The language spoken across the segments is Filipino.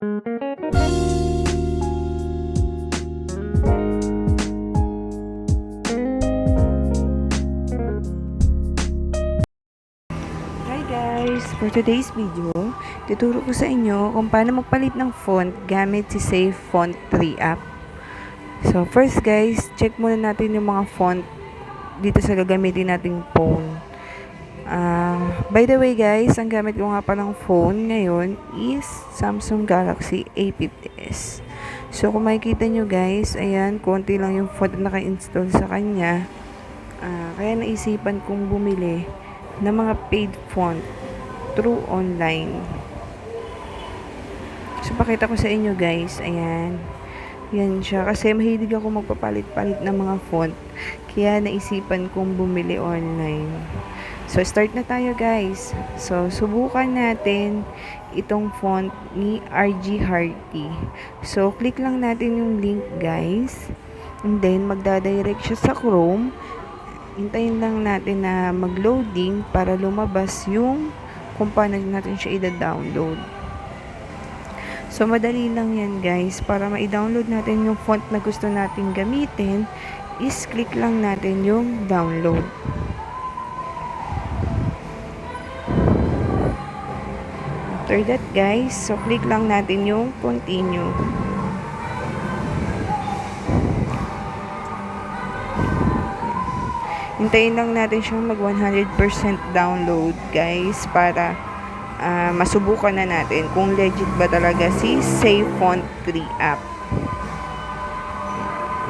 Hi guys! For today's video, tuturo ko sa inyo kung paano magpalit ng font gamit si Safe Font 3 app. So first guys, check muna natin yung mga font dito sa gagamitin nating phone. By the way guys, ang gamit ko nga palang phone ngayon is Samsung Galaxy A50s. So kung makikita nyo guys, ayan, konti lang yung font na naka-install sa kanya. Kaya naisipan kong bumili ng mga paid font through online. So pakita ko sa inyo guys, ayan. Yan siya. Kasi mahilig ako magpapalit-palit ng mga font. Kaya naisipan kong bumili online. So, start na tayo guys. So, subukan natin itong font ni RG Harty. So, click lang natin yung link guys. And then, magdadirect siya sa Chrome. Hintayin lang natin na mag-loading para lumabas yung kung paano natin siya i-download. So, madali lang yan guys. Para ma-download natin yung font na gusto natin gamitin, is click lang natin yung download. After that guys, so click lang natin yung continue. Hintayin lang natin siyang mag 100% download guys para masubukan na natin kung legit ba talaga si Safe Font 3 app.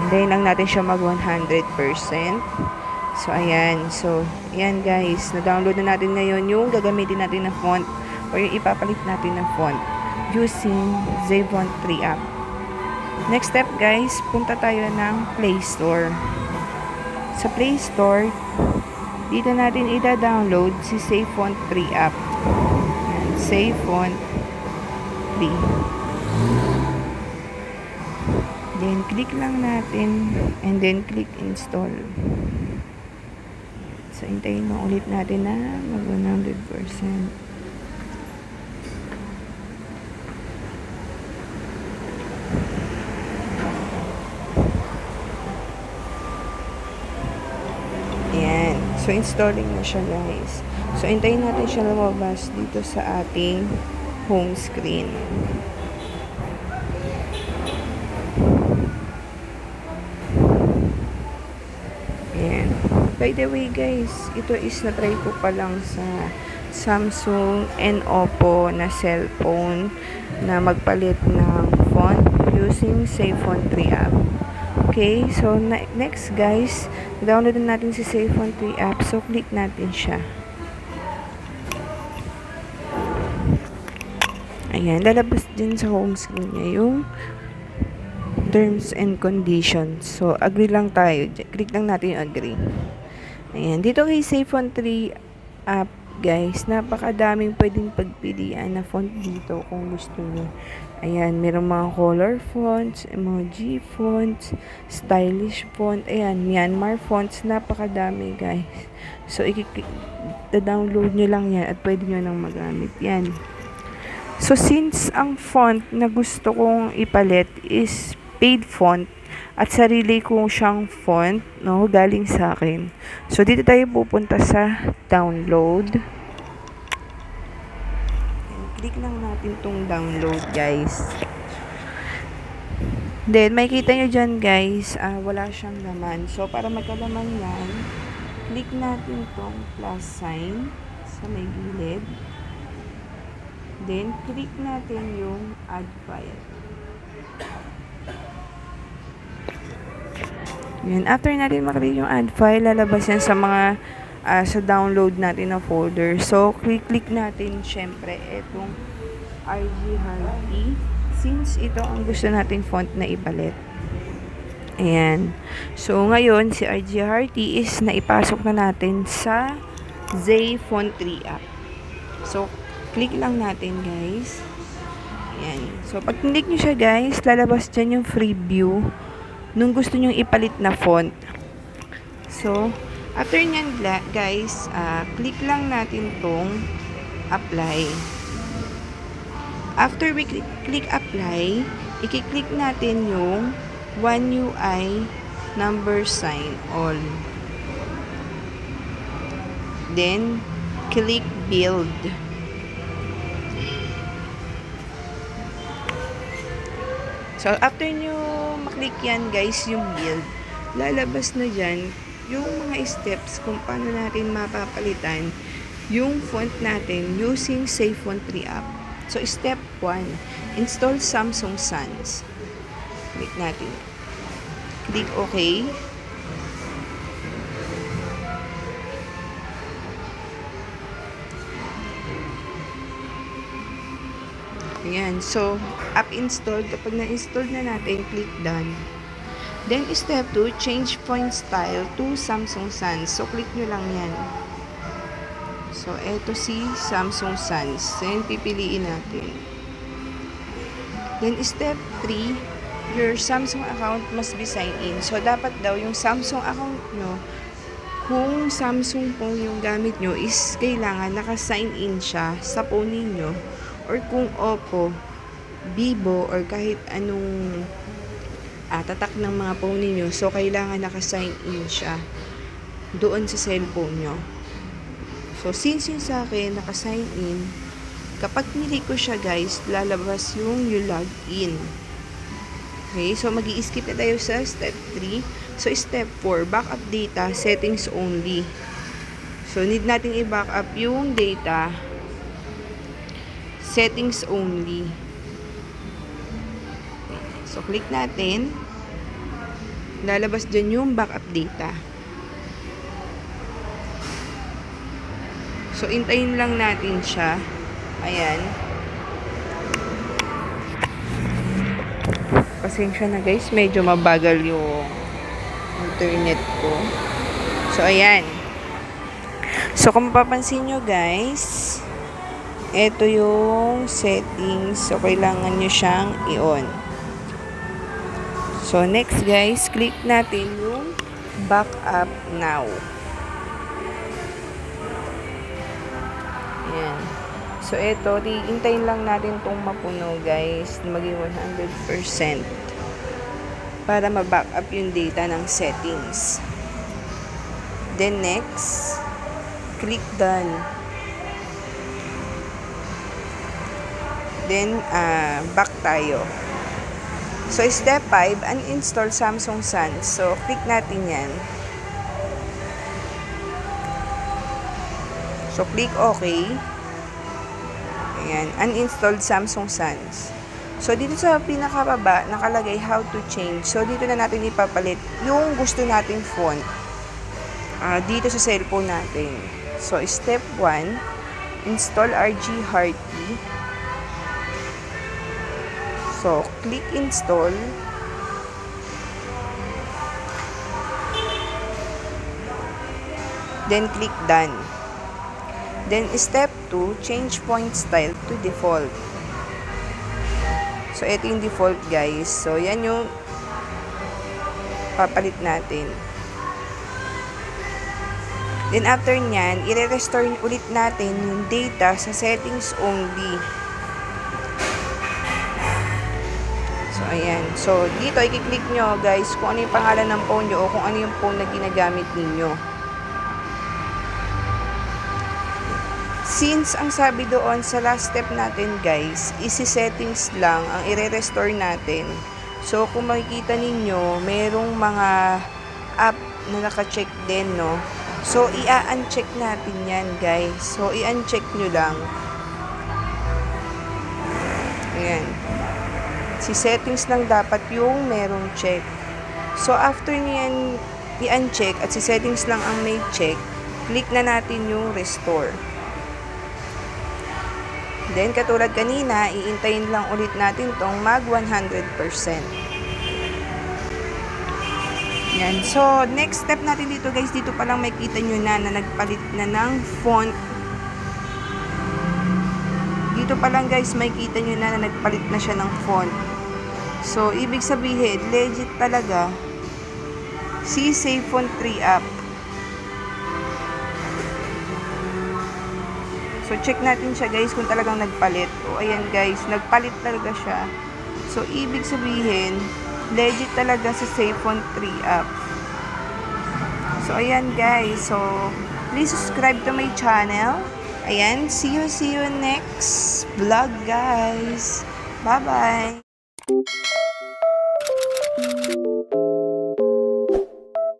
Hintayin lang natin siya mag 100%. So ayan, so ayan guys, na-download na natin ngayon yung gagamitin natin na font o yung ipapalit natin na font using Safe Font 3 app. Next step guys, punta tayo ng Play Store. Sa Play Store, dito natin i-download si Safe Font 3 app. Safe Font 3. Then, click lang natin and then click install. So, hintayin mo ulit natin na mag 100%. Ayan. So, installing na siya guys. So, hintayin natin siya lumabas dito sa ating home screen. Ayan. By the way guys, ito is na-try ko pa lang sa Samsung and Oppo na cellphone na magpalit ng font using Safe Font 3 app. Okay, so next guys, download na natin si Safe Font 3 app. So, click natin siya. Ayan, lalabas din sa home screen niya yung terms and conditions. So, agree lang tayo. Click lang natin yung agree. Ayan, dito kay Safe Font 3 app, guys, napakadaming pwedeng pagpilian na font dito kung gusto nyo. Ayan, merong mga color fonts, emoji fonts, stylish font, ayan, Myanmar fonts, napakadami guys. So, i-download nyo lang yan at pwede nyo nang magamit yan. So, since ang font na gusto kong ipalit is paid font at sarili kong siyang font, no, galing sa akin. So, dito tayo pupunta sa download. And click lang natin tong download, guys. Then, makikita nyo dyan, guys, wala siyang laman. So, para magkalaman yan, click natin tong plus sign sa may gilid. Then, click natin yung add file. Yan. After natin maklik yung add file, lalabas yan sa mga sa download natin na folder. So, click natin syempre itong RG Harty since ito ang gusto natin font na ipalit. Ayan. So, ngayon, si RG Harty is naipasok na natin sa Safe Font 3 app. So, click lang natin guys. Ayan. So, pag click nyo siya guys, lalabas dyan yung free view nung gusto nyong ipalit na font. So, after nyan guys, click lang natin tong apply. After we click apply, i-click natin yung One UI number sign all. Then, click build. So, after nyo maklik yan guys, yung build, lalabas na dyan yung mga steps kung paano natin mapapalitan yung font natin using SafeFont 3 app. So, step 1, install Samsung Sans. Click natin. Click OK. Ayan. So, app installed. Kapag na-install na natin, click done. Then, step 2, change font style to Samsung Sans. So, click nyo lang yan. So, eto si Samsung Sans. Then, pipiliin natin. Then, step 3, your Samsung account must be signed in. So, dapat daw yung Samsung account nyo, kung Samsung po yung gamit nyo, is kailangan naka-sign in siya sa phone ninyo. Or kung Oppo, Vivo, or kahit anong tatak ng mga phone ninyo, so kailangan naka-sign in siya doon sa cellphone nyo. So, since yun sa akin, naka-sign in, kapag nili ko siya guys, lalabas yung you log in. Okay, so mag-i-skip na tayo sa step 3. So, step 4, backup data, settings only. So, need natin i-backup yung data, settings only. So, click natin. Lalabas dyan yung backup data. So, intayin lang natin siya. Ayan. Pasensya na guys, medyo mabagal yung internet ko. So, ayan. So, kung mapapansin nyo guys, ito yung settings. So, kailangan nyo siyang i-on. So, next guys, click natin yung backup now. Ayan. So, ito, hintayin lang natin itong mapuno guys, maging 100% para ma-backup yung data ng settings. Then, next, click done. Then, back tayo. So, step 5, uninstall Samsung Sans. So, click natin yan. So, click OK. Ayan, uninstalled Samsung Sans. So, dito sa pinakababa, nakalagay how to change. So, dito na natin ipapalit yung gusto nating font dito sa cellphone natin. So, step 1, install RG Hearty. So, click install. Then, click done. Then, step 2, change font style to default. So, ito yung default, guys. So, yan yung papalit natin. Then, after nyan, i-restore ulit natin yung data sa settings only. So, ayan. So, dito, i-click nyo, guys, kung ano yung pangalan ng phone nyo o kung ano yung phone na ginagamit ninyo. Since ang sabi doon sa last step natin guys, isi-settings lang ang i-restore natin. So kung makikita ninyo, merong mga app na naka-check din, no? So i-uncheck natin yan guys. So i-uncheck nyo lang. Ayan. Si-settings lang dapat yung merong check. So after nyan i-uncheck at si-settings lang ang may check, click na natin yung restore. Then, katulad kanina, iintayin lang ulit natin tong mag 100%. Yan. So, next step natin dito guys, dito pa lang makita nyo na nagpalit na ng font. Dito pa lang guys, makita nyo na nagpalit na siya ng font. So, ibig sabihin, legit talaga si SafeFont 3 app. So, So, check natin siya guys kung talagang nagpalit. O, ayan guys, nagpalit talaga siya. So, ibig sabihin, legit talaga sa SafeOn 3 app. So, ayan guys. So, please subscribe to my channel. Ayan, see you next vlog guys. Bye-bye!